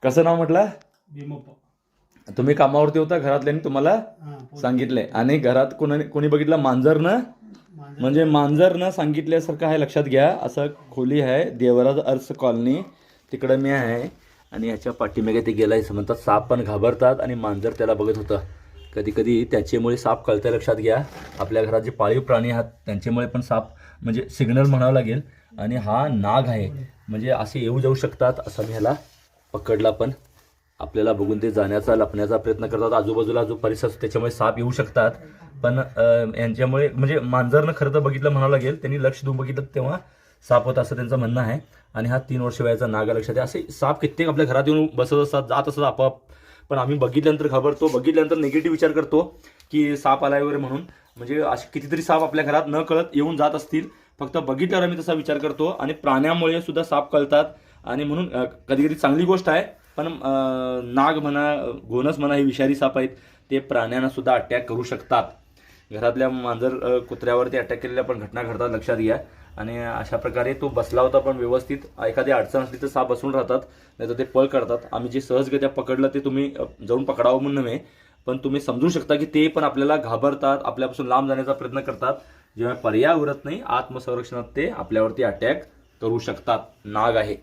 कसं नाव म्हटलं? भीमप्पा. तुम्ही कामावरती होता, घरातल्यांनी तुम्हाला सांगितलंय आणि घरात कोणी बघितलं मांजर न म्हणजे मांजर न सांगितल्यासारखं आहे, लक्षात घ्या. असं खोली आहे देवराज अर्स कॉलनी, तिकडं मी आहे आणि ह्याच्या पाठीमागे ते गेलाय. म्हणतात साप पण घाबरतात आणि मांजर त्याला बघत होतं. कधी कधी त्याच्यामुळे साप कळतं, लक्षात घ्या. आपल्या घरात जे पाळीव प्राणी आहेत त्यांच्यामुळे पण साप म्हणजे सिग्नल म्हणावं लागेल. आणि हा नाग आहे, म्हणजे असे येऊ जाऊ शकतात. असं मी ह्याला पकडला, पण आपल्याला बघून ते जाण्याचा लपण्याचा प्रयत्न करतात. आजूबाजूला जो परिसर असतो त्याच्यामुळे साप येऊ शकतात, पण यांच्यामुळे म्हणजे मांजरनं खरं तर बघितलं म्हणावं लागेल. त्यांनी लक्ष देऊन बघितलं तेव्हा साप होता असं त्यांचं म्हणणं आहे. आणि हा 3 वर्ष वयाचा नाग, लक्षात आहे. असे साप कित्येक आपल्या घरात येऊन बसत असतात, जात असतात आपोआप. पण आम्ही बघितल्यानंतर घाबरतो, बघितल्यानंतर निगेटिव्ह विचार करतो की साप आलाय वगैरे म्हणून. म्हणजे असे कितीतरी साप आपल्या घरात न कळत येऊन जात असतील, फक्त बघितल्यावर आम्ही तसा विचार करतो. आणि प्राण्यामुळे सुद्धा साप कळतात, आणि म्हणून कधी कधी चांगली गोष्ट आहे. पण नाग म्हणा, घोणस म्हणा, हे विषारी साप आहेत, ते प्राण्यांना सुद्धा अटॅक करू शकतात. घरातल्या मांजर कुत्र्यावरती अटॅक केलेल्या पण घटना घडतात, लक्षात घ्या. आणि अशा प्रकारे तो बसला होता, पण व्यवस्थित एखादी अडचण असली तर साप बसून राहतात, नाही तर ते पळ करतात. आम्ही जे सहजगत्या पकडलं ते तुम्ही जाऊन पकडावं म्हणून नव्हे, पण तुम्ही समजू शकता की ते पण आपल्याला घाबरतात, आपल्यापासून लांब जाण्याचा प्रयत्न करतात. जेव्हा पर्याय उरत नाही आत्मसंरक्षणात ते आपल्यावरती अटॅक करू शकतात. नाग आहे.